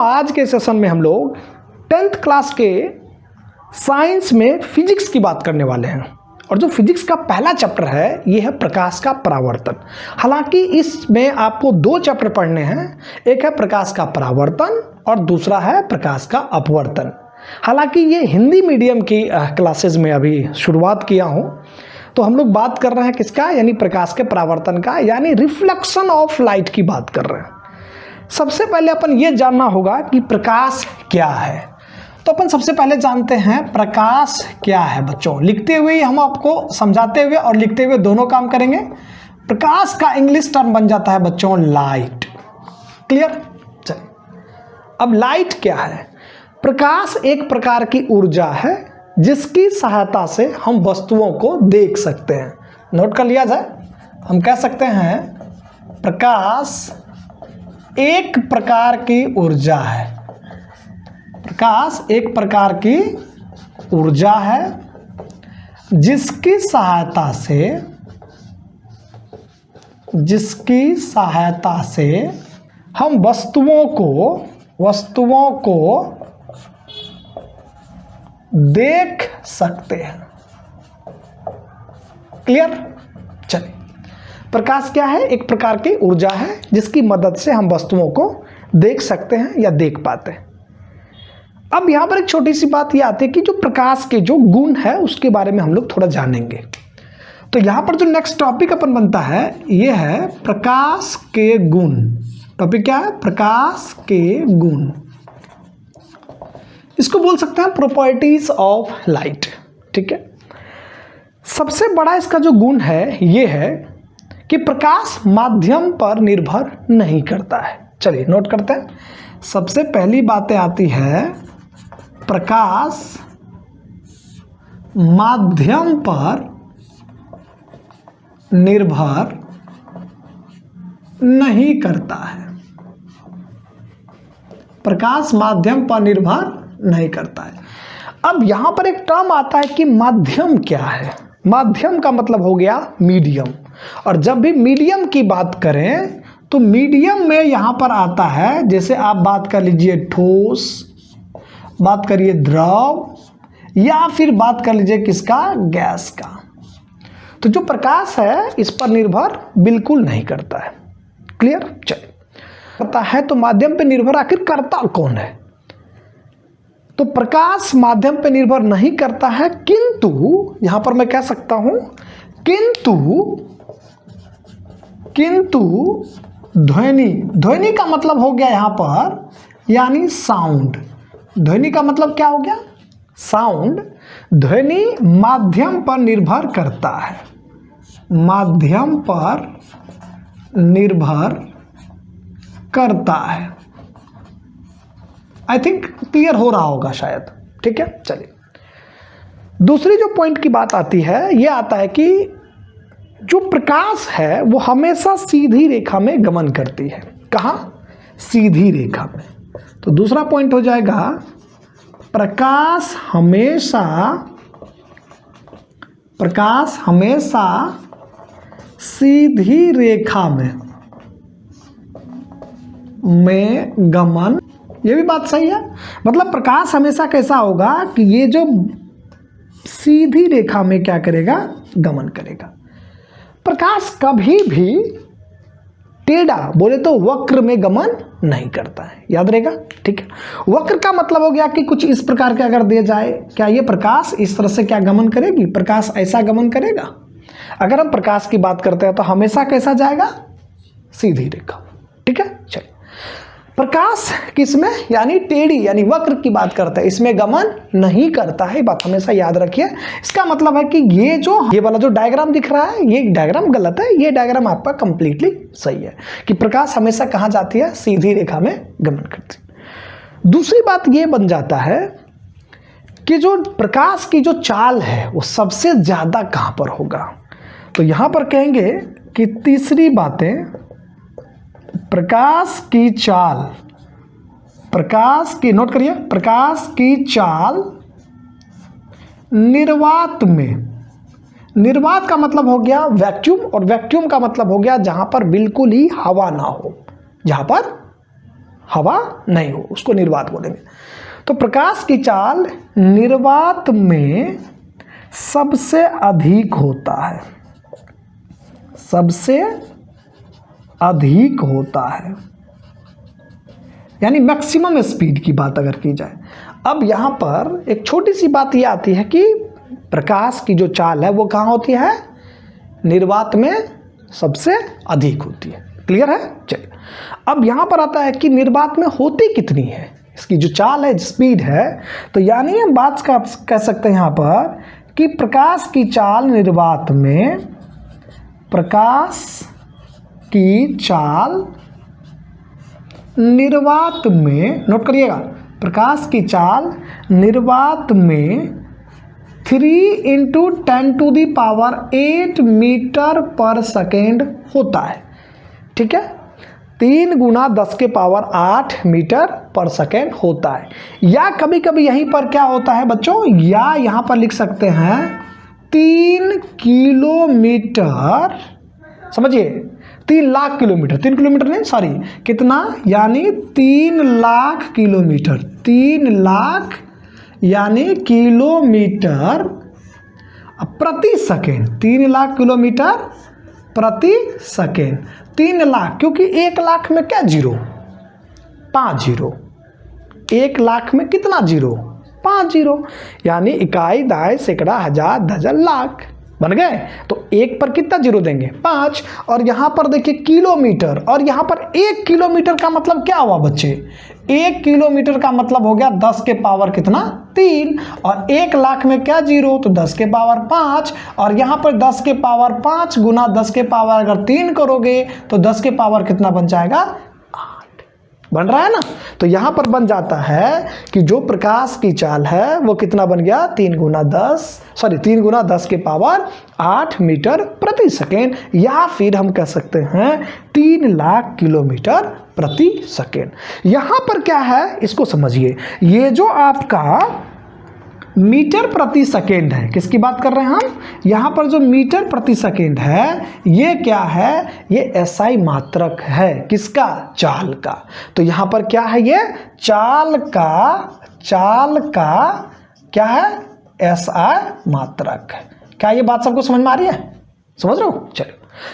आज के सेशन में हम लोग 10th क्लास के साइंस में फिजिक्स की बात करने वाले हैं। और जो फिजिक्स का पहला चैप्टर है ये है प्रकाश का परावर्तन। हालांकि इसमें आपको दो चैप्टर पढ़ने हैं, एक है प्रकाश का परावर्तन और दूसरा है प्रकाश का अपवर्तन। हालांकि ये हिंदी मीडियम की क्लासेज में अभी शुरुआत किया हूँ, तो हम लोग बात कर रहे हैं किसका, यानी प्रकाश के परावर्तन का, यानी रिफ्लेक्शन ऑफ लाइट की बात कर रहे हैं। सबसे पहले अपन ये जानना होगा कि प्रकाश क्या है। तो अपन सबसे पहले जानते हैं प्रकाश क्या है। बच्चों लिखते हुए ही हम आपको समझाते हुए और लिखते हुए दोनों काम करेंगे। प्रकाश का इंग्लिश टर्म बन जाता है बच्चों लाइट। क्लियर? चलिए, अब लाइट क्या है। प्रकाश एक प्रकार की ऊर्जा है जिसकी सहायता से हम वस्तुओं को देख सकते हैं। नोट कर लिया जाए, हम कह सकते हैं प्रकाश एक प्रकार की ऊर्जा है। प्रकाश एक प्रकार की ऊर्जा है जिसकी सहायता से हम वस्तुओं को देख सकते हैं। क्लियर? चलिए, प्रकाश क्या है? एक प्रकार की ऊर्जा है जिसकी मदद से हम वस्तुओं को देख सकते हैं या देख पाते हैं। अब यहां पर एक छोटी सी बात यह आती है कि जो प्रकाश के जो गुण है उसके बारे में हम लोग थोड़ा जानेंगे। तो यहां पर जो नेक्स्ट टॉपिक अपन बनता है यह है प्रकाश के गुण। टॉपिक क्या है? प्रकाश के गुण। इसको बोल सकते हैं प्रॉपर्टीज ऑफ लाइट। ठीक है, सबसे बड़ा इसका जो गुण है यह है कि प्रकाश माध्यम पर निर्भर नहीं करता है। चलिए नोट करते हैं। सबसे पहली बातें आती है प्रकाश माध्यम पर निर्भर नहीं करता है। प्रकाश माध्यम पर निर्भर नहीं करता है। अब यहां पर एक टर्म आता है कि माध्यम क्या है। माध्यम का मतलब हो गया मीडियम। और जब भी मीडियम की बात करें तो मीडियम में यहां पर आता है, जैसे आप बात कर लीजिए ठोस, बात करिए द्रव, या फिर बात कर लीजिए किसका, गैस का। तो जो प्रकाश है इस पर निर्भर बिल्कुल नहीं करता है। क्लियर? चलिए, करता है तो माध्यम पे निर्भर आखिर करता कौन है? तो प्रकाश माध्यम पे निर्भर नहीं करता है, किंतु यहां पर मैं कह सकता हूं किंतु ध्वनि का मतलब हो गया यहां पर यानी साउंड। ध्वनि का मतलब क्या हो गया? साउंड। ध्वनि माध्यम पर निर्भर करता है। माध्यम पर निर्भर करता है। आई थिंक क्लियर हो रहा होगा शायद। ठीक है, चलिए दूसरी जो पॉइंट की बात आती है यह आता है कि जो प्रकाश है वो हमेशा सीधी रेखा में गमन करती है। कहाँ? सीधी रेखा में। तो दूसरा पॉइंट हो जाएगा प्रकाश हमेशा सीधी रेखा में गमन। ये भी बात सही है। मतलब प्रकाश हमेशा कैसा होगा कि ये जो सीधी रेखा में क्या करेगा, गमन करेगा। प्रकाश कभी भी टेढ़ा, बोले तो वक्र में गमन नहीं करता है। याद रहेगा? ठीक है, वक्र का मतलब हो गया कि कुछ इस प्रकार के अगर दिया जाए, क्या ये प्रकाश इस तरह से क्या गमन करेगी? प्रकाश ऐसा गमन करेगा। अगर हम प्रकाश की बात करते हैं तो हमेशा कैसा जाएगा? सीधी रेखा। ठीक है, चलिए प्रकाश किसमें, यानी टेढ़ी यानी वक्र की बात करते हैं, इसमें गमन नहीं करता है। बात हमेशा याद रखिए। इसका मतलब है कि ये वाला जो डायग्राम दिख रहा है ये डायग्राम गलत है, ये डायग्राम आपका कंप्लीटली सही है कि प्रकाश हमेशा कहाँ जाती है? सीधी रेखा में गमन करती है। दूसरी बात ये बन जाता है कि जो प्रकाश की जो चाल है वो सबसे ज्यादा कहाँ पर होगा। तो यहां पर कहेंगे कि तीसरी बातें प्रकाश की चाल, प्रकाश की, नोट करिए, प्रकाश की चाल निर्वात में। निर्वात का मतलब हो गया वैक्यूम, और वैक्यूम का मतलब हो गया जहां पर बिल्कुल ही हवा ना हो, जहां पर हवा नहीं हो, उसको निर्वात बोलेंगे। तो प्रकाश की चाल निर्वात में सबसे अधिक होता है, सबसे अधिक होता है, यानी मैक्सिमम स्पीड की बात अगर की जाए। अब यहाँ पर एक छोटी सी बात ये आती है कि प्रकाश की जो चाल है वो कहाँ होती है, निर्वात में सबसे अधिक होती है। क्लियर है? चलिए, अब यहाँ पर आता है कि निर्वात में होती कितनी है, इसकी जो चाल है, स्पीड है। तो यानी हम बात कह सकते हैं यहाँ पर कि प्रकाश की चाल निर्वात में, प्रकाश की चाल निर्वात में, नोट करिएगा, प्रकाश की चाल निर्वात में 3 × 10⁸ मीटर पर सेकेंड होता है। ठीक है, 3 × 10⁸ मीटर पर सेकेंड होता है। या कभी कभी यहीं पर क्या होता है बच्चों, या यहाँ पर लिख सकते हैं 3 किलोमीटर, समझिए 3 लाख किलोमीटर, 3 किलोमीटर नहीं, सॉरी, कितना, यानी 3 लाख किलोमीटर, 3 लाख यानी किलोमीटर प्रति सेकेंड, 3 लाख किलोमीटर प्रति सेकेंड। 3 लाख, क्योंकि 1 लाख में क्या जीरो, 5 जीरो, 1 लाख में कितना जीरो, 5 जीरो, यानी इकाई, दहाई, सैकड़ा, हजार, दर्जन, लाख बन गए। तो 1 पर कितना जीरो देंगे, 5। और यहाँ पर देखिए किलोमीटर, और यहाँ पर 1 किलोमीटर का मतलब क्या हुआ बच्चे, 1 किलोमीटर का मतलब हो गया 10 के पावर कितना, 3। और 1 लाख में क्या जीरो, तो 10 के पावर 5। और यहाँ पर 10 के पावर 5 गुना 10 के पावर अगर 3 करोगे तो 10 के पावर कितना बन जाएगा, 8 बन रहा है ना। तो यहाँ पर बन जाता है कि जो प्रकाश की चाल है वो कितना बन गया, 3 × 10 के पावर 8 मीटर प्रति सेकेंड, या फिर हम कह सकते हैं 3 लाख किलोमीटर प्रति सेकेंड। यहाँ पर क्या है, इसको समझिए, ये जो आपका मीटर प्रति सेकेंड है, किसकी बात कर रहे हैं हम, यहाँ पर जो मीटर प्रति सेकेंड है ये क्या है, ये एसआई मात्रक है, किसका, चाल का। तो यहाँ पर क्या है, ये चाल का क्या है, एसआई मात्रक है। क्या ये बात सबको समझ में आ रही है, समझ रहे हो? चलो,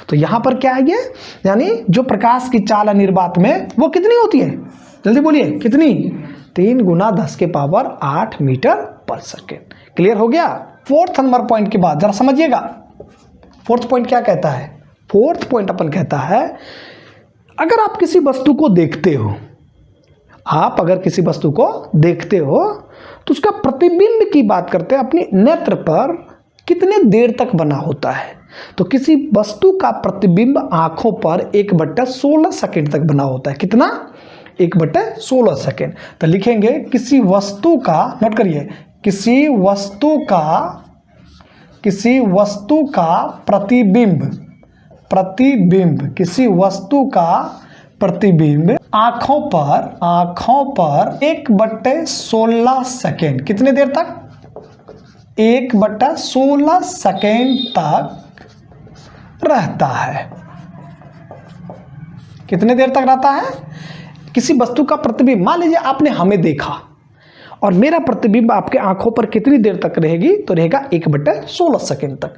तो यहाँ पर क्या है ये, यानी जो प्रकाश की चाल है निर्वात में वो कितनी होती है, जल्दी बोलिए कितनी, 3 × 10 के पावर 8 मीटर पर सेकेंड। क्लियर हो गया? 4th नंबर पॉइंट की बात जरा समझिएगा। 4th पॉइंट क्या कहता है, 4th पॉइंट अपन कहता है, अगर आप किसी वस्तु को देखते हो, आप अगर किसी वस्तु को देखते हो तो उसका प्रतिबिंब की बात करते हैं, अपने नेत्र पर कितने देर तक बना होता है। तो किसी वस्तु का प्रतिबिंब आंखों पर 1/16 सेकेंड तक बना होता है। कितना, 1/16 सेकेंड। तो लिखेंगे किसी वस्तु का, नोट करिए, किसी वस्तु का प्रतिबिंब, किसी वस्तु का प्रतिबिंब आंखों पर 1/16 सेकेंड, कितने देर तक, 1/16 सेकेंड तक रहता है। कितने देर तक रहता है, किसी वस्तु का प्रतिबिंब, मान लीजिए आपने हमें देखा और मेरा प्रतिबिंब आपके आंखों पर कितनी देर तक रहेगी, तो रहेगा 1/16 सेकेंड तक।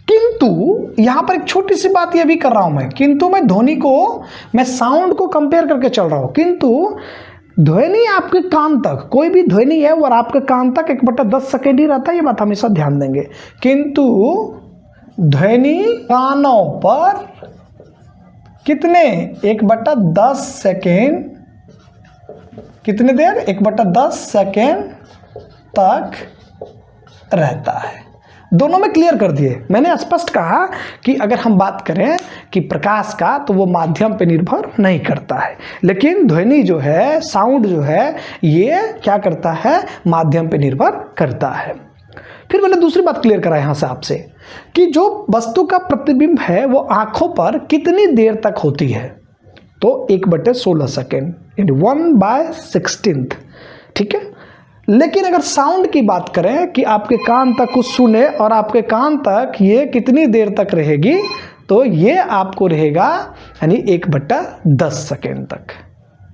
किंतु यहां पर एक छोटी सी बात यह भी कर रहा हूं मैं, किंतु मैं ध्वनि को, मैं साउंड को कंपेयर करके चल रहा हूं। किंतु ध्वनि आपके कान तक, कोई भी ध्वनि है और आपके कान तक 1/10 सेकेंड ही रहता है, ये बात हमेशा ध्यान देंगे। किंतु ध्वनि कानों पर कितने, 1/10 सेकेंड, कितने देर, 1/10 सेकेंड तक रहता है। दोनों में क्लियर कर दिए। मैंने स्पष्ट कहा कि अगर हम बात करें कि प्रकाश का, तो वो माध्यम पे निर्भर नहीं करता है, लेकिन ध्वनि जो है, साउंड जो है, ये क्या करता है, माध्यम पे निर्भर करता है। फिर मैंने दूसरी बात क्लियर करा यहाँ से आपसे कि जो वस्तु का प्रतिबिंब है वो आंखों पर कितनी देर तक होती है, तो 1/16 सेकेंड, 1/16। ठीक है, लेकिन अगर साउंड की बात करें कि आपके कान तक कुछ सुने और आपके कान तक ये कितनी देर तक रहेगी, तो ये आपको रहेगा यानी 1/10 सेकेंड तक।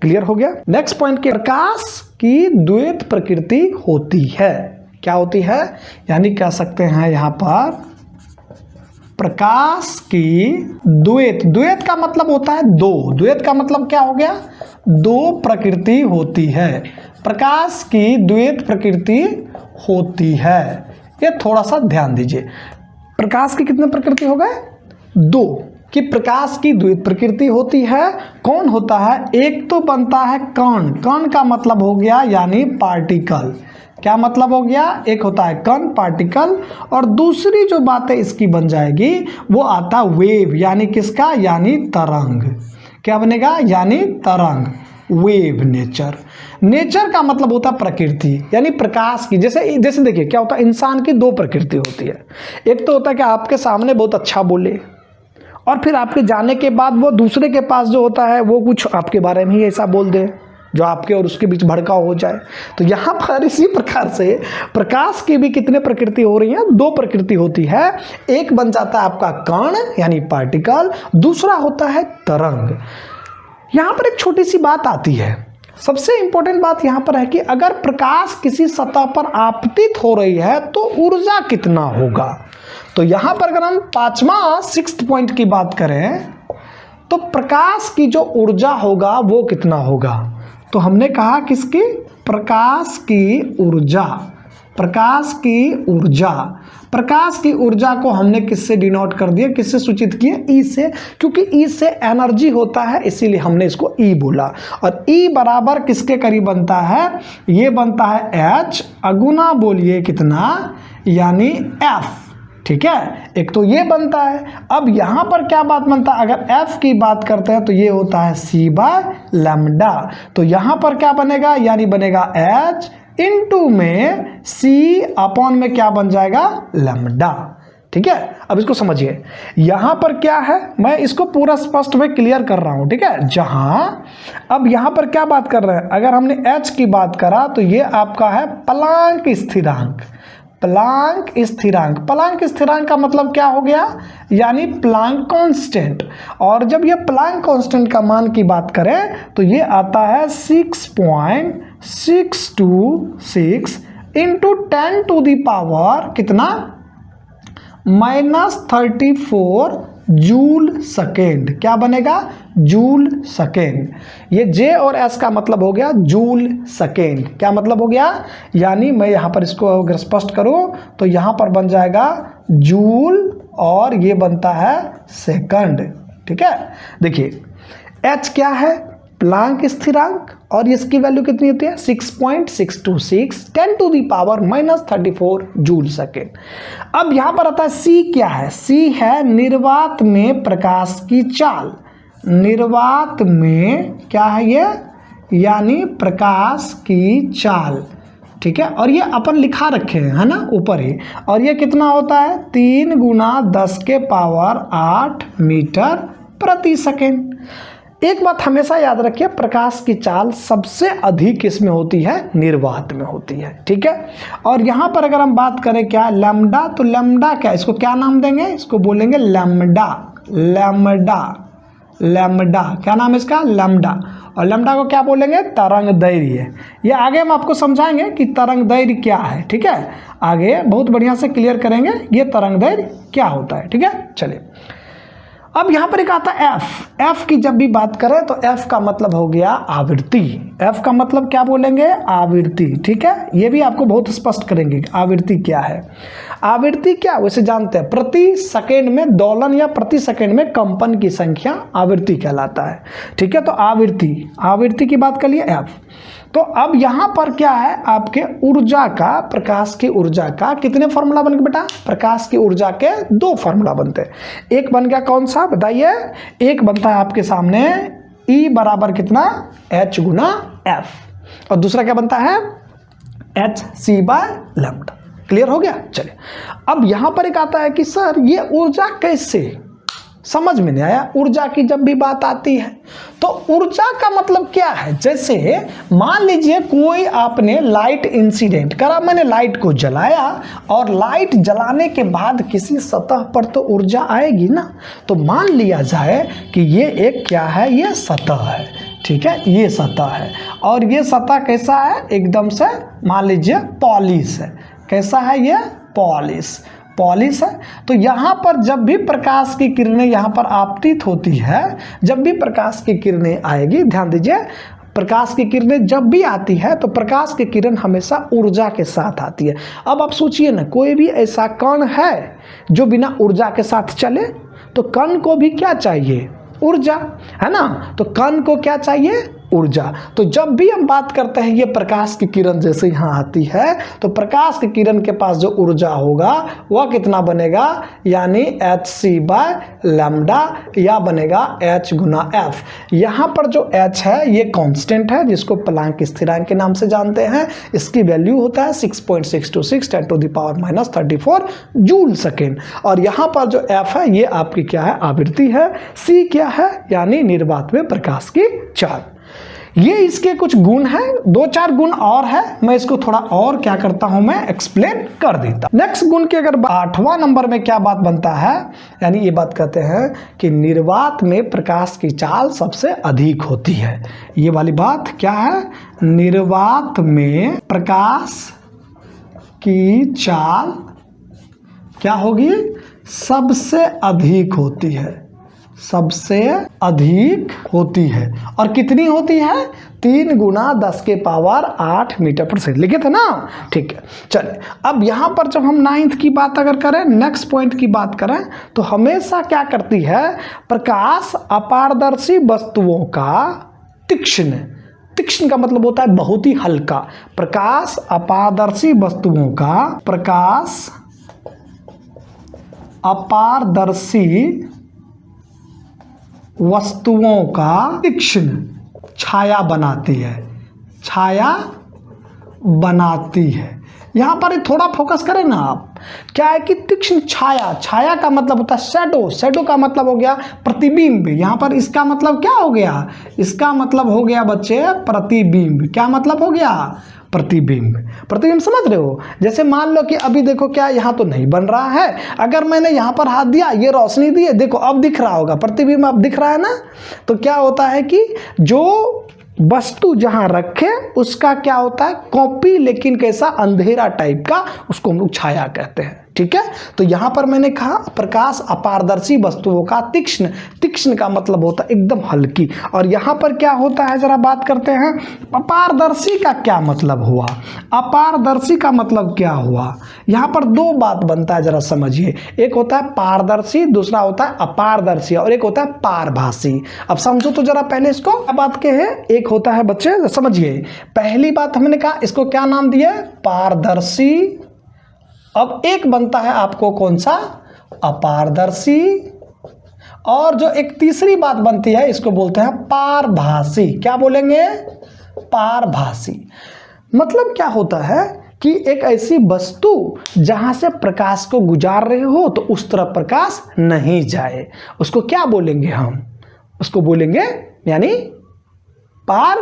क्लियर हो गया। नेक्स्ट पॉइंट, के प्रकाश की द्वैत प्रकृति होती है। क्या होती है? यानी कह सकते हैं यहां पर प्रकाश की द्वैत, द्वैत का मतलब होता है दो, द्वैत का मतलब क्या हो गया? दो प्रकृति होती है। प्रकाश की द्वैत प्रकृति होती है, ये थोड़ा सा ध्यान दीजिए। प्रकाश की कितने प्रकृति हो गए? दो, कि प्रकाश की द्वैत प्रकृति होती है। कौन होता है? एक तो बनता है कण, कण का मतलब हो गया यानी पार्टिकल। क्या मतलब हो गया? एक होता है कण, पार्टिकल, और दूसरी जो बात है इसकी बन जाएगी वो आता वेव, यानी किसका? यानी तरंग। क्या बनेगा? यानी तरंग, वेव, नेचर। नेचर का मतलब होता है प्रकृति, यानी प्रकाश की। जैसे देखिए क्या होता है, इंसान की दो प्रकृति होती है। एक तो होता है कि आपके सामने बहुत अच्छा बोले और फिर आपके जाने के बाद वो दूसरे के पास जो होता है वो कुछ आपके बारे में ही ऐसा बोल दे जो आपके और उसके बीच भड़काव हो जाए। तो यहाँ पर इसी प्रकार से प्रकाश की भी कितने प्रकृति हो रही हैं? दो प्रकृति होती है। एक बन जाता है आपका कण यानी पार्टिकल, दूसरा होता है तरंग। यहाँ पर एक छोटी सी बात आती है, सबसे इंपॉर्टेंट बात यहाँ पर है कि अगर प्रकाश किसी सतह पर आपतित हो रही है तो ऊर्जा कितना होगा। तो यहाँ पर अगर हम पांचवा 6th पॉइंट की बात करें तो प्रकाश की जो ऊर्जा होगा वो कितना होगा। तो हमने कहा किसकी? प्रकाश की ऊर्जा, प्रकाश की ऊर्जा। प्रकाश की ऊर्जा को हमने किससे डिनोट कर दिया, किससे सूचित किया? ई से, क्योंकि ई से एनर्जी होता है इसीलिए हमने इसको ई बोला। और ई बराबर किसके करीब बनता है? ये बनता है एच अगुना बोलिए कितना, यानी एफ। ठीक है, एक तो ये बनता है। अब यहां पर क्या बात बनता है? अगर f की बात करते हैं तो ये होता है c बाय लैम्डा। तो यहां पर क्या बनेगा? यानी बनेगा h इंटू में c अपॉन में क्या बन जाएगा? लैम्डा। ठीक है, अब इसको समझिए। यहां पर क्या है, मैं इसको पूरा स्पष्ट में क्लियर कर रहा हूं। ठीक है, अब यहां पर क्या बात कर रहे हैं? अगर हमने h की बात करा तो ये आपका है प्लांक स्थिरांक। प्लांक स्थिरांक, प्लांक स्थिरांक का मतलब क्या हो गया? यानी प्लांक कांस्टेंट। और जब ये प्लांक कांस्टेंट का मान की बात करें तो ये आता है 6.626 इंटू 10 टू द पावर कितना? -34 जूल सेकेंड। क्या बनेगा? Joule second. ये जे और एस का मतलब हो गया जूल सेकेंड। क्या मतलब हो गया? यानी मैं यहाँ पर इसको अगर स्पष्ट करूँ तो यहाँ पर बन जाएगा जूल और ये बनता है सेकंड। ठीक है, देखिए एच क्या है? प्लांक स्थिरांक, और इसकी वैल्यू कितनी होती है? 6.626 10 to the power -34 joule second. अब यहां पर आता है सी क्या है? सी है निर्वात में प्रकाश की चाल। निर्वात में क्या है ये? यानी प्रकाश की चाल। ठीक है, और ये अपन लिखा रखे हैं है ना ऊपर ही। और ये कितना होता है? 3 × 10⁸ मीटर प्रति सेकेंड। एक बात हमेशा याद रखिए, प्रकाश की चाल सबसे अधिक इसमें होती है निर्वात में होती है। ठीक है, और यहाँ पर अगर हम बात करें क्या लैम्डा, तो लैम्डा क्या, इसको क्या नाम देंगे? इसको बोलेंगे लैम्डा। लैम्डा, लैम्डा क्या नाम है इसका? लैम्डा। और लैम्डा को क्या बोलेंगे? तरंग दैर्घ्य। ये आगे हम आपको समझाएंगे कि तरंग दैर्घ्य क्या है। ठीक है, आगे बहुत बढ़िया से क्लियर करेंगे ये तरंग दैर्घ्य क्या होता है। ठीक है, चलिए अब यहां पर एक आता है एफ। एफ की जब भी बात करें तो एफ का मतलब हो गया आवृत्ति। एफ का मतलब क्या बोलेंगे? आवृत्ति। ठीक है, ये भी आपको बहुत स्पष्ट करेंगे आवृत्ति क्या है। आवृत्ति क्या वैसे जानते हैं? प्रति सेकेंड में दोलन या प्रति सेकेंड में कंपन की संख्या आवृत्ति कहलाता है। ठीक है, तो आवृत्ति, आवृत्ति की बात कर लिए एफ। तो अब यहाँ पर क्या है? आपके ऊर्जा का, प्रकाश की ऊर्जा का कितने फॉर्मूला बन गए बेटा? प्रकाश की ऊर्जा के 2 फॉर्मूला बनते हैं। एक बन गया कौन सा बताइए? एक बनता है आपके सामने E बराबर कितना? H गुना F, और दूसरा क्या बनता है? HC by lambda. क्लियर हो गया? चलिए अब यहां पर एक आता है कि सर ये ऊर्जा कैसे, समझ में नहीं आया। ऊर्जा की जब भी बात आती है तो ऊर्जा का मतलब क्या है? जैसे मान लीजिए कोई आपने लाइट इंसिडेंट करा, मैंने लाइट को जलाया और लाइट जलाने के बाद किसी सतह पर तो ऊर्जा आएगी ना। तो मान लिया जाए कि ये एक क्या है? ये सतह है। ठीक है, ये सतह है। और ये सतह कैसा है, एकदम से मान लीजिए पॉलिश है। कैसा है ये, पॉलिश है। तो यहाँ पर जब भी प्रकाश की किरणें यहाँ पर आपतित होती है, जब भी प्रकाश की किरणें आएगी, ध्यान दीजिए, प्रकाश की किरणें जब भी आती है तो प्रकाश की किरण हमेशा ऊर्जा के साथ आती है। अब आप सोचिए ना, कोई भी ऐसा कण है जो बिना ऊर्जा के साथ चले, तो कण को भी क्या चाहिए, ऊर्जा, है ना। तो कण को क्या चाहिए, ऊर्जा। तो जब भी हम बात करते हैं ये प्रकाश की किरण जैसे यहाँ आती है, तो प्रकाश की किरण के पास जो ऊर्जा होगा वह कितना बनेगा, यानी hc/लैम्डा, या बनेगा h गुना f। यहाँ पर जो h है ये कांस्टेंट है, जिसको प्लांक स्थिरांक के नाम से जानते हैं। इसकी वैल्यू होता है 6.626 × 10⁻³ जूल सेकेंड। और यहाँ पर जो f है ये आपकी क्या है, आवृत्ति है। c क्या है, यानी निर्वात में प्रकाश की चाल। ये इसके कुछ गुण हैं, 2-4 गुण और है, मैं इसको थोड़ा और क्या करता हूं, मैं एक्सप्लेन कर देता। नेक्स्ट गुण के अगर 8वां नंबर में क्या बात बनता है, यानी ये बात कहते हैं कि निर्वात में प्रकाश की चाल सबसे अधिक होती है। ये वाली बात क्या है, निर्वात में प्रकाश की चाल क्या होगी, सबसे अधिक होती है, सबसे अधिक होती है। और कितनी होती है, 3 × 10⁸ मीटर/सेकंड लिखे थे ना, ठीक है। चलिए, अब यहाँ पर जब हम 9th की बात अगर करें, नेक्स्ट पॉइंट की बात करें, तो हमेशा क्या करती है, प्रकाश अपारदर्शी वस्तुओं का तीक्ष्ण का मतलब होता है बहुत ही हल्का। प्रकाश अपारदर्शी वस्तुओं का, प्रकाश अपारदर्शी वस्तुओं का तीक्ष्ण छाया बनाती है, छाया बनाती है। यहाँ पर थोड़ा फोकस करें ना आप, क्या है कि तीक्ष्ण छाया, छाया का मतलब होता है शैडो, शैडो का मतलब हो गया प्रतिबिंब। यहाँ पर इसका मतलब क्या हो गया, इसका मतलब हो गया बच्चे प्रतिबिंब। क्या मतलब हो गया, प्रतिबिंब। प्रतिबिंब समझ रहे हो, जैसे मान लो कि अभी देखो क्या यहाँ तो नहीं बन रहा है, अगर मैंने यहाँ पर हाथ दिया, ये रोशनी दी है, देखो अब दिख रहा होगा, प्रतिबिंब अब दिख रहा है ना। तो क्या होता है कि जो वस्तु जहां रखे उसका क्या होता है, कॉपी, लेकिन कैसा, अंधेरा टाइप का, उसको हम लोग छाया कहते हैं, ठीक है। तो यहां पर मैंने कहा प्रकाश अपारदर्शी वस्तुओं का तीक्ष्ण, तीक्ष्ण का मतलब होता है एकदम हल्की। और यहां पर क्या होता है, जरा बात करते हैं, अपारदर्शी का क्या मतलब हुआ, अपारदर्शी का मतलब क्या हुआ। यहां पर 2 बात बनता है, जरा समझिए। एक होता है पारदर्शी, दूसरा होता है अपारदर्शी, और एक होता है पारभासी। अब समझो तो जरा पहले इसको क्या बात के है, एक होता है बच्चे समझिए, पहली बात हमने कहा इसको क्या नाम दिया, पारदर्शी। अब एक बनता है आपको कौन सा, अपारदर्शी। और जो एक तीसरी बात बनती है इसको बोलते हैं पारभासी। क्या बोलेंगे, पारभासी। मतलब क्या होता है कि एक ऐसी वस्तु जहां से प्रकाश को गुजार रहे हो तो उस तरफ प्रकाश नहीं जाए, उसको क्या बोलेंगे हम, उसको बोलेंगे यानी पार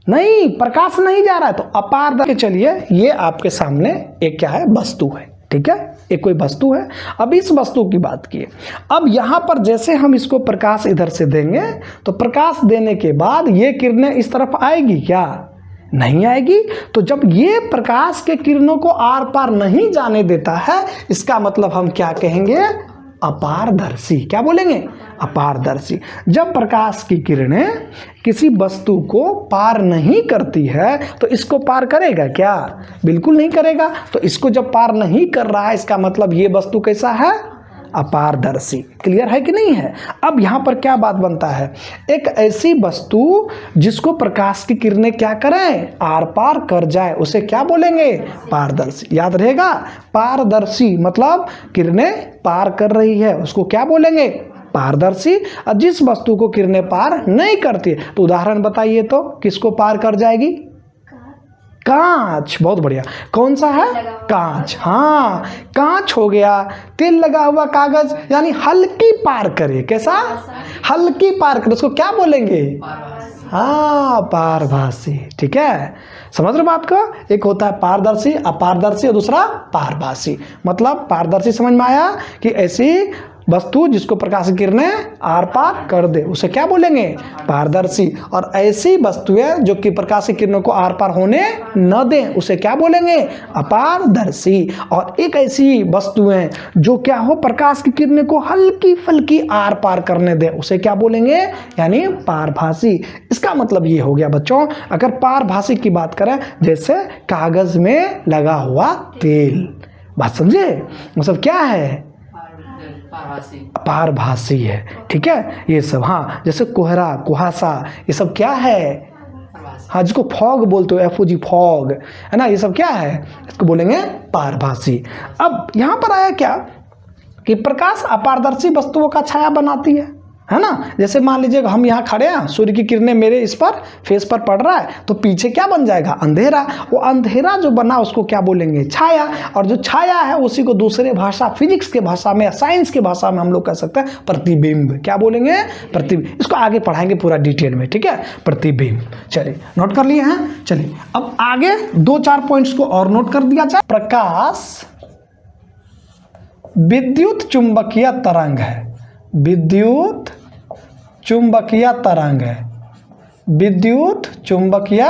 नहीं, प्रकाश नहीं जा रहा है तो अपारदर्शी। चलिए, ये आपके सामने एक क्या है, वस्तु है, ठीक है, एक कोई वस्तु है। अब इस वस्तु की बात की, अब यहां पर जैसे हम इसको प्रकाश इधर से देंगे तो प्रकाश देने के बाद ये किरणें इस तरफ आएगी क्या, नहीं आएगी। तो जब ये प्रकाश के किरणों को आर पार नहीं जाने देता है, इसका मतलब हम क्या कहेंगे, अपारदर्शी। क्या बोलेंगे, अपारदर्शी। जब प्रकाश की किरणें किसी वस्तु को पार नहीं करती है तो इसको पार करेगा क्या, बिल्कुल नहीं करेगा। तो इसको जब पार नहीं कर रहा है, इसका मतलब ये वस्तु कैसा है, अपारदर्शी। क्लियर है कि नहीं है। अब यहाँ पर क्या बात बनता है, एक ऐसी वस्तु जिसको प्रकाश की किरणें क्या करें, आर पार कर जाए, उसे क्या बोलेंगे, पारदर्शी। याद रहेगा, पारदर्शी मतलब किरणें पार कर रही है, उसको क्या बोलेंगे, पारदर्शी। और जिस वस्तु को किरणें पार नहीं करती है, तो उदाहरण बताइए तो किसको पार कर जाएगी, कांच। बहुत बढ़िया, कौन सा है, कांच। हाँ, कांच हो गया, तेल लगा हुआ कागज, यानी हल्की पार करे, कैसा, हल्की पार करे, उसको क्या बोलेंगे, हाँ, पारभासी। ठीक है, समझ रहे बात को। एक होता है पारदर्शी, अपारदर्शी, और दूसरा पारभासी। मतलब पारदर्शी समझ में आया कि ऐसी वस्तु जिसको प्रकाश की किरणें आर पार कर दे उसे क्या बोलेंगे? पारदर्शी। और ऐसी वस्तुएं जो कि प्रकाश की किरणों को आर पार होने न दें उसे क्या बोलेंगे? अपारदर्शी। और एक ऐसी वस्तुएं जो क्या हो प्रकाश की किरणें को हल्की फुल्की आर पार करने दे उसे क्या बोलेंगे? यानी पारभासी। इसका मतलब ये हो गया बच्चों, अगर पारभासी की बात करें जैसे कागज में लगा हुआ तेल, बात समझे? मतलब क्या है? पारभासी है। ठीक है, ये सब। हाँ, जैसे कोहरा, कुहासा, ये सब क्या है? हाँ, जिसको फॉग बोलते हो, FOG, फॉग, है ना, ये सब क्या है? इसको बोलेंगे पारभासी। अब यहां पर आया क्या कि प्रकाश अपारदर्शी वस्तुओं का छाया बनाती है ना। जैसे मान लीजिए हम यहाँ खड़े हैं, सूर्य की किरणें मेरे इस पर फेस पर पड़ रहा है, तो पीछे क्या बन जाएगा? अंधेरा। वो अंधेरा जो बना उसको क्या बोलेंगे? छाया। और जो छाया है उसी को दूसरे भाषा, फिजिक्स के भाषा में, साइंस की भाषा में हम लोग कह सकते हैं प्रतिबिंब। क्या बोलेंगे? प्रतिबिंब। इसको आगे पढ़ाएंगे पूरा डिटेल में। ठीक है, प्रतिबिंब। चलिए, नोट कर लिए हैं। चलिए अब आगे 2-4 पॉइंट्स को और नोट कर दिया जाए। प्रकाश विद्युत चुंबकीय तरंग है। विद्युत चुंबकीय तरंग है। विद्युत चुंबकीय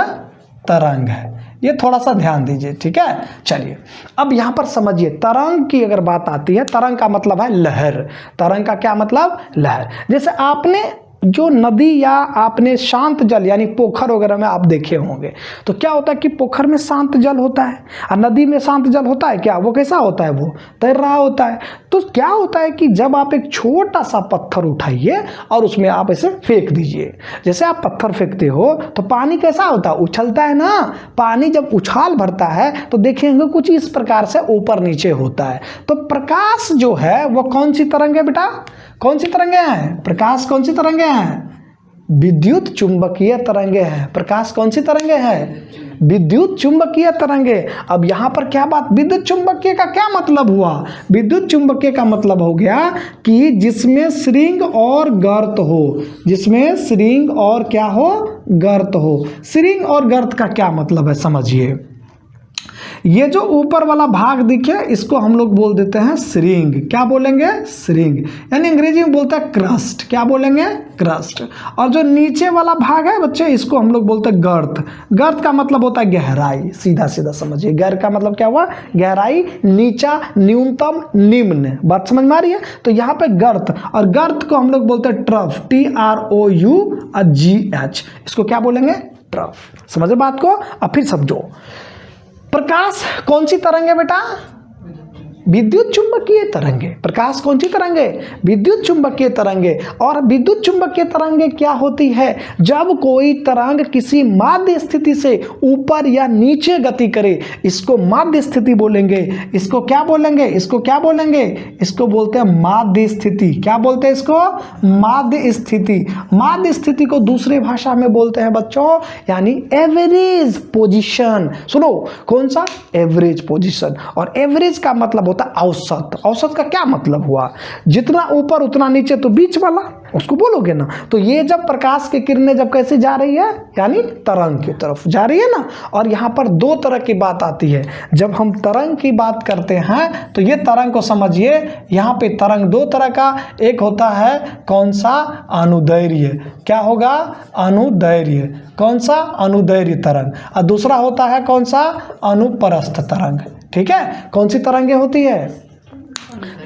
तरंग है। ये थोड़ा सा ध्यान दीजिए। ठीक है, चलिए अब यहां पर समझिए, तरंग की अगर बात आती है, तरंग का मतलब है लहर। तरंग का क्या मतलब? लहर। जैसे आपने जो नदी या आपने शांत जल यानी पोखर वगैरह में आप देखे होंगे, तो क्या होता है कि पोखर में शांत जल होता है और नदी में शांत जल होता है। क्या वो कैसा होता है? वो तैर रहा होता है। तो क्या होता है कि जब आप एक छोटा सा पत्थर उठाइए और उसमें आप ऐसे फेंक दीजिए, जैसे आप पत्थर फेंकते हो तो पानी कैसा होता है? उछलता है ना। पानी जब उछाल भरता है तो देखेंगे कुछ इस प्रकार से ऊपर नीचे होता है। तो प्रकाश जो है वो कौन सी तरंग है बेटा? कौन सी तरंगे हैं? प्रकाश कौन सी तरंगे हैं? विद्युत चुंबकीय तरंगे हैं। प्रकाश कौन सी तरंगे हैं? विद्युत चुंबकीय तरंगे। अब यहां पर क्या बात, विद्युत चुंबकीय का क्या मतलब हुआ? विद्युत चुंबकीय का मतलब हो गया कि जिसमें श्रृंग और गर्त हो। जिसमें श्रृंग और क्या हो? गर्त हो। श्रृंग और गर्त का क्या मतलब है समझिए। ये जो ऊपर वाला भाग दिखे इसको हम लोग बोल देते हैं श्रृंग। क्या बोलेंगे? श्रृंग। यानी अंग्रेजी में बोलते हैं क्रस्ट। क्या बोलेंगे? क्रस्ट। और जो नीचे वाला भाग है बच्चे इसको हम लोग बोलते हैं गर्त। गर्त का मतलब होता है गहराई। सीधा सीधा समझिए, गर्त का मतलब क्या हुआ? गहराई, नीचा, न्यूनतम, निम्न। बात समझ में आ रही है? तो यहाँ पे गर्त, और गर्त को हम लोग बोलते हैं ट्रफ। TROUGH। इसको क्या बोलेंगे? ट्रफ। समझे बात को? अब फिर समझो, प्रकाश कौन सी तरंग है बेटा? विद्युत चुंबकीय तरंगे। प्रकाश कौन सी तरंगे? विद्युत चुंबकीय तरंगे। और विद्युत चुंबकीय तरंगे क्या होती है? जब कोई तरंग किसी माध्य स्थिति से ऊपर या नीचे गति करे, इसको माध्य स्थिति बोलेंगे। इसको क्या बोलेंगे? इसको क्या बोलेंगे? इसको बोलते हैं माध्य स्थिति। क्या बोलते हैं इसको? माध्य स्थिति। माध्य स्थिति को दूसरे भाषा में बोलते हैं बच्चों यानी एवरेज पोजीशन। सुनो, कौन सा? Average position. और एवरेज का मतलब औसत। औसत का क्या मतलब हुआ? जितना ऊपर उतना नीचे, तो बीच वाला उसको बोलोगे ना। तो ये जब प्रकाश की किरणें जब कैसे जा रही है यानी तरंग की तरफ जा रही है ना। और यहाँ पर 2 तरह की बात आती है। जब हम तरंग की बात करते हैं तो ये तरंग को समझिए, यहाँ पे तरंग 2 तरह का, एक होता है कौन सा? अनुदैर्घ्य। क्या होगा? अनुदैर्घ्य। कौन सा? अनुदैर्घ्य तरंग। और दूसरा होता है कौन सा? अनुप्रस्थ तरंग। ठीक है, कौन सी तरंगे होती है?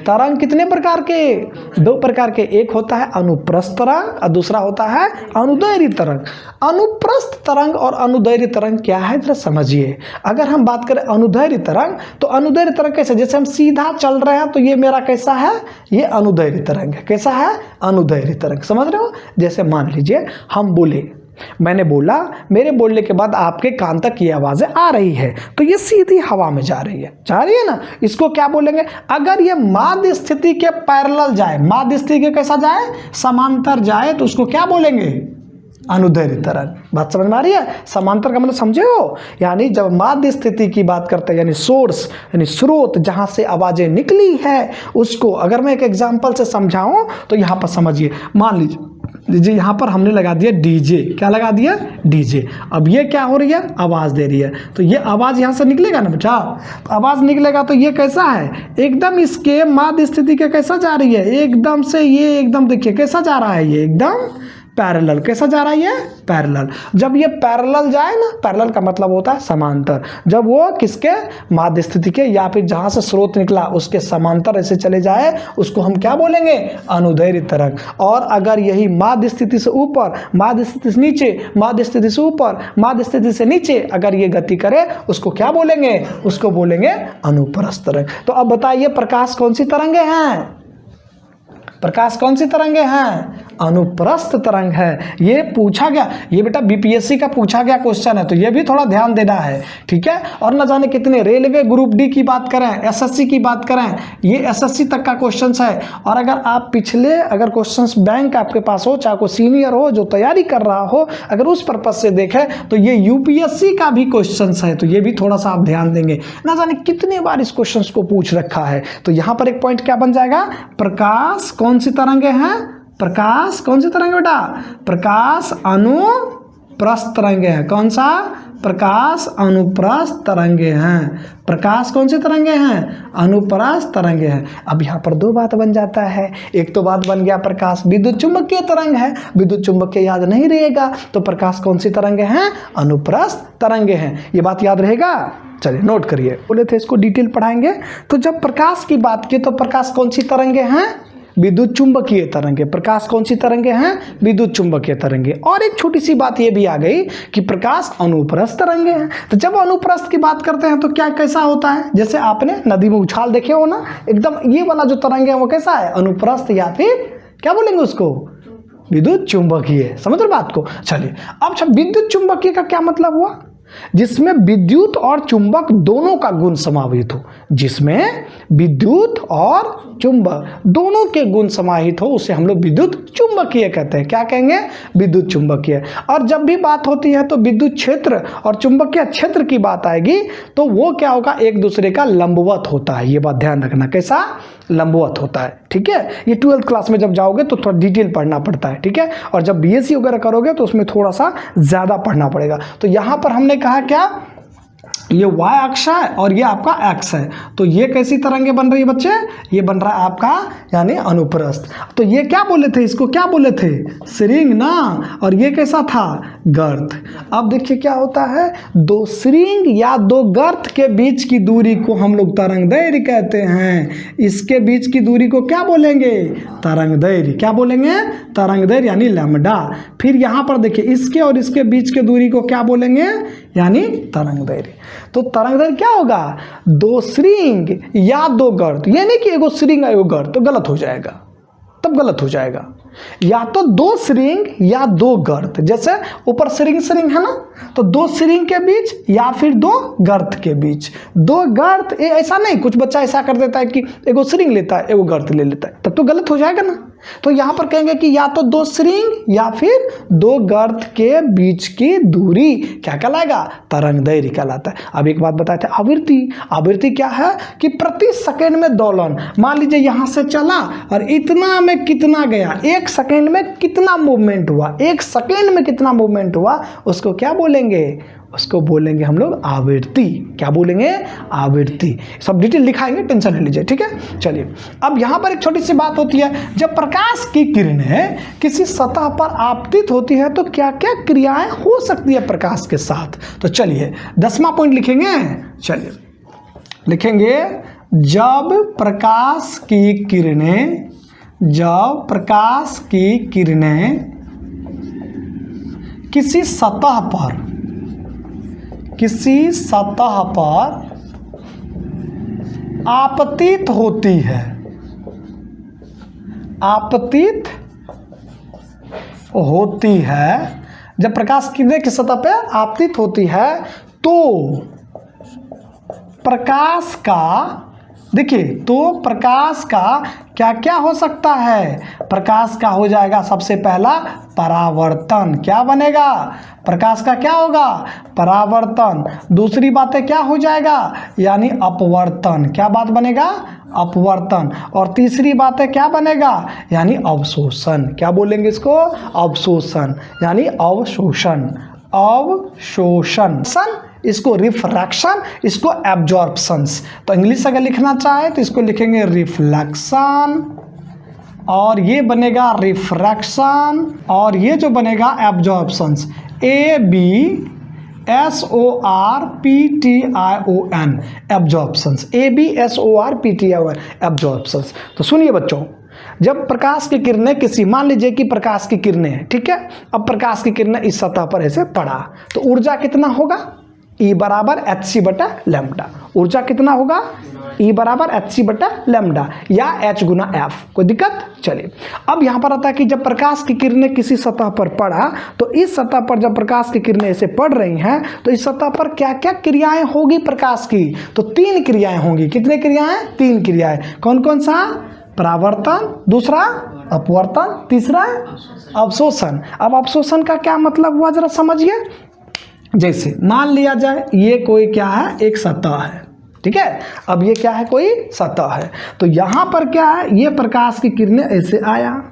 तरंग कितने प्रकार के? 2 प्रकार के। एक होता है अनुप्रस्थ तरंग और दूसरा होता है अनुदैर्घ्य तरंग। अनुप्रस्थ तरंग और अनुदैर्घ्य तरंग क्या है जरा समझिए। अगर हम बात करें अनुदैर्घ्य तरंग, तो अनुदैर्घ्य तरंग कैसे? जैसे हम सीधा चल रहे हैं तो ये मेरा कैसा है? ये अनुदैर्घ्य तरंग है। कैसा है? अनुदैर्घ्य तरंग। समझ रहे हो? जैसे मान लीजिए हम बोले, मैंने बोला, मेरे बोलने के बाद आपके कान तक ये आवाजें आ रही है, तो ये सीधी हवा में जा रही है ना। इसको क्या बोलेंगे? अगर ये माध्य स्थिति के पैरेलल जाए, माध्य स्थिति के कैसा जाए? समांतर जाए, तो उसको क्या बोलेंगे? अनुदैर्घ्य तरंग। बात समझ में आ रही है? समांतर का मतलब समझे हो? यानी जब माध्य स्थिति की बात करते हैं यानी सोर्स यानी स्रोत जहां से आवाजें निकली है उसको अगर मैं एक एग्जांपल से समझाऊं तो यहां पर समझिए। जी यहाँ पर हमने लगा दिया डीजे, क्या लगा दिया डीजे। अब ये क्या हो रही है, आवाज़ दे रही है, तो ये आवाज़ यहाँ से निकलेगा ना बच्चा, तो आवाज़ निकलेगा तो ये कैसा है, एकदम इसके माध्य स्थिति के कैसा जा रही है, एकदम से ये एकदम देखिए कैसा जा रहा है, ये एकदम पैरेलल, कैसा जा रहा है ये पैरेलल। जब ये पैरेलल जाए ना, पैरेलल का मतलब होता है समांतर, जब वो किसके माध्य स्थिति के या फिर जहाँ से स्रोत निकला उसके समांतर ऐसे चले जाए उसको हम क्या बोलेंगे, अनुदैर्घ्य तरंग। और अगर यही माध्य स्थिति से ऊपर, माध्य स्थिति से नीचे, माध्य स्थिति से ऊपर, माध्य स्थिति से नीचे अगर ये गति करे उसको क्या बोलेंगे, उसको बोलेंगे अनुप्रस्थ तरंग। तो अब बताइए प्रकाश कौन सी तरंगे हैं, प्रकाश कौन सी तरंगे हैं, अनुप्रस्थ तरंग है। ये पूछा गया, ये बेटा बीपीएससी का पूछा गया क्वेश्चन है, तो ये भी थोड़ा ध्यान देना है, ठीक है। और न जाने कितने रेलवे ग्रुप डी की बात करें, एसएससी की बात करें, ये एसएससी तक का क्वेश्चन है। और अगर आप पिछले अगर क्वेश्चंस बैंक आपके पास हो, चाहे कोई सीनियर हो जो तैयारी कर रहा हो, अगर उस पर्पज से देखें तो ये यूपीएससी का भी क्वेश्चन है, तो ये भी थोड़ा सा आप ध्यान देंगे। ना जाने कितने बार इस क्वेश्चन को पूछ रखा है। तो यहाँ पर एक पॉइंट क्या बन जाएगा, प्रकाश कौन सी तरंगे हैं, प्रकाश कौन सी तरंगे बेटा, प्रकाश अनुप्रस्थ तरंगे हैं। कौन सा, प्रकाश अनुप्रस्थ तरंगे हैं। प्रकाश कौन सी तरंगे हैं, अनुप्रस्थ तरंगे हैं। अब यहाँ पर दो बात बन जाता है, एक तो बात बन गया प्रकाश विद्युत चुंबकीय तरंग है, विद्युत चुंबकीय याद नहीं रहेगा तो प्रकाश कौन सी तरंगे हैं, अनुप्रस्थ तरंगे हैं। ये बात याद रहेगा, चलिए नोट करिए। बोले थे इसको डिटेल पढ़ाएंगे। तो जब प्रकाश की बात की तो प्रकाश कौन सी तरंगे हैं, विद्युत चुंबकीय तरंगे। प्रकाश कौन सी तरंगे हैं, विद्युत चुंबकीय तरंगे। और एक छोटी सी बात ये भी आ गई कि प्रकाश अनुप्रस्थ तरंगे हैं। तो जब अनुप्रस्थ की बात करते हैं तो क्या कैसा होता है, जैसे आपने नदी में उछाल देखे हो ना, एकदम ये वाला जो तरंग है वो कैसा है, अनुप्रस्थ या फिर क्या बोलेंगे उसको, विद्युत चुंबकीय। समझ रहे बात को। चलिए अब विद्युत चुंबकीय का क्या मतलब हुआ, जिसमें विद्युत और चुंबक दोनों का गुण समाहित हो, जिसमें विद्युत और चुंबक दोनों के गुण समाहित हो उसे हम लोग विद्युत चुंबकीय कहते हैं। क्या कहेंगे, विद्युत चुंबकीय। और जब भी बात होती है तो विद्युत क्षेत्र और चुंबकीय क्षेत्र की बात आएगी तो वो क्या होगा, एक दूसरे का लंबवत होता है। ये बात ध्यान रखना, कैसा, लंबवत होता है, ठीक है। ये 12th क्लास में जब जाओगे तो थोड़ा डिटेल पढ़ना पड़ता है, ठीक है। और जब बीएससी वगैरह करोगे तो उसमें थोड़ा सा ज़्यादा पढ़ना पड़ेगा। तो यहाँ पर हमने कहा क्या, ये y अक्ष है और ये आपका x है। तो ये कैसी तरंगे बन रही है बच्चे, ये बन रहा है आपका यानी अनुप्रस्थ। तो ये क्या बोले थे, इसको क्या बोले थे, श्रृंग ना, और ये कैसा था, गर्त। अब देखिए क्या होता है, दो श्रृंग या दो गर्त के बीच की दूरी को हम लोग तरंगदैर्घ्य कहते हैं। इसके बीच की दूरी को क्या बोलेंगे, तरंगदैर्घ्य। क्या बोलेंगे, तरंगदैर्घ्य यानी लैम्डा। फिर यहाँ पर देखिए इसके और इसके बीच के दूरी को क्या बोलेंगे, यानी तरंगदैर्घ्य। तो तरंगदैर्घ्य क्या होगा, दो श्रृंग या दो गर्त, यानी कि एगो श्रृंग एगो गर्त, तो गलत हो जाएगा, तब गलत हो जाएगा। या तो दो श्रृंग या दो गर्त, जैसे ऊपर श्रृंग श्रृंग है ना, तो दो श्रृंग के बीच या फिर दो गर्त के बीच। दो गर्त ऐसा नहीं, कुछ बच्चा ऐसा कर देता है कि एगो श्रृंग लेता है एगो गर्त ले लेता है, तब तो गलत हो जाएगा ना। तो यहाँ पर कहेंगे कि या तो दो श्रृंग या फिर दो गर्त के बीच की दूरी क्या कहलाएगा, तरंगदैर्घ्य कहलाता है। अब एक बात बताए थे, आवृत्ति। आवृत्ति क्या है कि प्रति सेकंड में दोलन। मान लीजिए यहाँ से चला और इतना में कितना गया, एक सेकंड में कितना मूवमेंट हुआ, एक सेकंड में कितना मूवमेंट हुआ, उसको क्या बोलेंगे, उसको बोलेंगे हम लोग आवृत्ति। क्या बोलेंगे, आवृत्ति। सब डिटेल लिखाएंगे, टेंशन नहीं लीजिए, ठीक है। चलिए अब यहाँ पर एक छोटी सी बात होती है, जब प्रकाश की किरणें किसी सतह पर आपतित होती है तो क्या क्या क्रियाएं हो सकती है प्रकाश के साथ। तो चलिए 10वां पॉइंट लिखेंगे। चलिए लिखेंगे, जब प्रकाश की किरणें, जब प्रकाश की किरणें किसी सतह पर, किसी सतह पर आपतित होती है, आपतित होती है, जब प्रकाश किरणें की सतह पर आपतित होती है तो प्रकाश का देखिए, तो प्रकाश का क्या क्या हो सकता है? प्रकाश का हो जाएगा सबसे पहला परावर्तन। क्या बनेगा? प्रकाश का क्या होगा? परावर्तन। दूसरी बातें क्या हो जाएगा? यानी अपवर्तन। क्या बात बनेगा? अपवर्तन। और तीसरी बात है क्या बनेगा? यानी अवशोषण। क्या बोलेंगे इसको? अवशोषण, यानी अवशोषण। अवशोषण, इसको रिफ्रैक्शन, इसको एब्जॉर्प्शंस। तो इंग्लिश अगर लिखना चाहे तो इसको लिखेंगे रिफ्लेक्शन, और ये बनेगा रिफ्रैक्शन, और ये जो बनेगा एब्जॉर्प्शंस। ABSORPTION, एब्जॉर्प्शंस। ABSORPTION, एब्जॉर्प्शंस। तो सुनिए बच्चों, जब प्रकाश की किरणें किसी, मान लीजिए कि प्रकाश की किरणें हैं, ठीक है, अब प्रकाश की किरणें इस सतह पर ऐसे पड़ा, तो ऊर्जा कितना होगा? E बराबर hc बटा लैम्डा। ऊर्जा कितना होगा? E बराबर hc बटा लैम्डा, या h गुना f। कोई दिक्कत? चलिए, अब यहाँ पर आता है कि जब प्रकाश की किरणें किसी सतह पर पड़ा, तो इस सतह पर जब प्रकाश की किरणें ऐसे पड़ रही हैं, तो इस सतह पर क्या क्या क्रियाएं होगी प्रकाश की? तो 3 क्रियाएं होंगी। कितने क्रियाएं? 3 क्रियाएं। कौन कौन सा? परावर्तन, दूसरा अपवर्तन, तीसरा अवशोषण। अब अवशोषण का क्या मतलब हुआ, जरा समझिए। जैसे मान लिया जाए ये कोई क्या है? एक सतह है, ठीक है। अब ये क्या है? कोई सतह है। तो यहाँ पर क्या है? ये प्रकाश की किरणें ऐसे आया,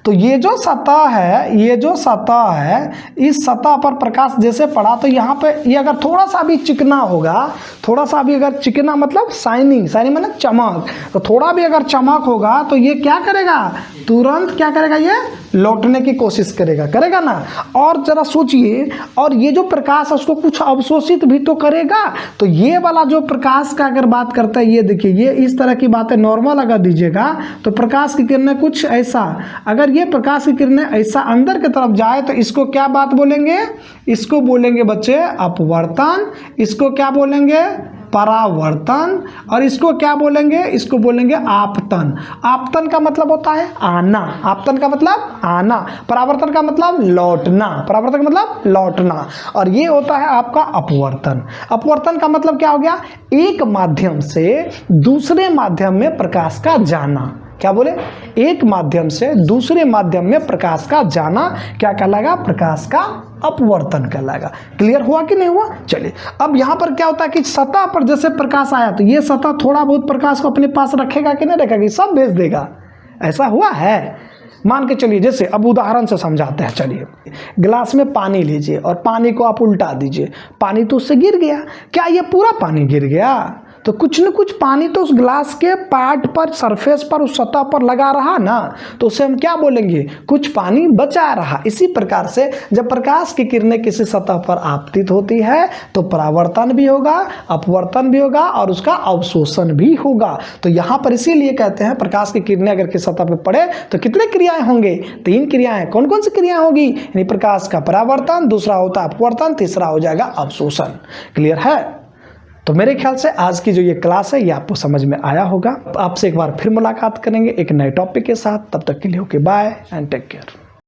तो ये जो सतह है, ये जो सतह है, इस सतह पर प्रकाश जैसे पड़ा, तो यहाँ पे ये अगर थोड़ा सा भी चिकना होगा, थोड़ा सा भी अगर चिकना मतलब शाइनिंग, शाइनिंग मतलब चमक, तो थोड़ा भी अगर चमक होगा तो ये क्या करेगा? तुरंत क्या करेगा? ये लौटने की कोशिश करेगा, करेगा ना। और जरा सोचिए, और ये जो प्रकाश है उसको कुछ अवशोषित भी तो करेगा। तो ये वाला जो प्रकाश का अगर बात करता है, ये देखिए, ये इस तरह की बातें नॉर्मल अगर दीजिएगा तो प्रकाश की किरणें कुछ ऐसा, अगर ये प्रकाश की किरणें ऐसा अंदर की तरफ जाए तो इसको क्या बात बोलेंगे? इसको बोलेंगे बच्चे अपवर्तन, इसको क्या बोलेंगे? परावर्तन, और इसको क्या बोलेंगे? इसको बोलेंगे आपतन। आपतन का मतलब होता है आना, आपतन का मतलब आना, परावर्तन का मतलब लौटना, परावर्तन का मतलब लौटना, और ये होता है आपका अपवर्तन। अपवर्तन का मतलब क्या हो गया? एक माध्यम से दूसरे माध्यम में प्रकाश का जाना। क्या बोले? एक माध्यम से दूसरे माध्यम में प्रकाश का जाना क्या कहलाएगा? प्रकाश का अपवर्तन कहलाएगा। क्लियर हुआ कि नहीं हुआ? चलिए, अब यहाँ पर क्या होता है कि सतह पर जैसे प्रकाश आया, तो ये सतह थोड़ा बहुत प्रकाश को अपने पास रखेगा कि नहीं रखेगा? सब भेज देगा। ऐसा हुआ है? मान के चलिए, जैसे अब उदाहरण से समझाते हैं। चलिए, गिलास में पानी लीजिए और पानी को आप उल्टा दीजिए, पानी तो उससे गिर गया। क्या ये पूरा पानी गिर गया? तो कुछ न कुछ पानी तो उस ग्लास के पार्ट पर, सरफेस पर, उस सतह पर लगा रहा ना, तो उसे हम क्या बोलेंगे? कुछ पानी बचा रहा। इसी प्रकार से जब प्रकाश की किरणें किसी सतह पर आपतित होती है तो परावर्तन भी होगा, अपवर्तन भी होगा, और उसका अवशोषण भी होगा। तो यहाँ पर इसीलिए कहते हैं प्रकाश की किरणें अगर किसी सतह पर पड़े तो कितने क्रियाएं होंगे? 3 क्रियाएं। कौन कौन सी क्रियाएं होगी? यानी प्रकाश का परावर्तन, दूसरा होता है अपवर्तन, तीसरा हो जाएगा अवशोषण। क्लियर है? तो मेरे ख्याल से आज की जो ये क्लास है ये आपको समझ में आया होगा। आपसे एक बार फिर मुलाकात करेंगे एक नए टॉपिक के साथ। तब तक के लिए okay, bye and take care.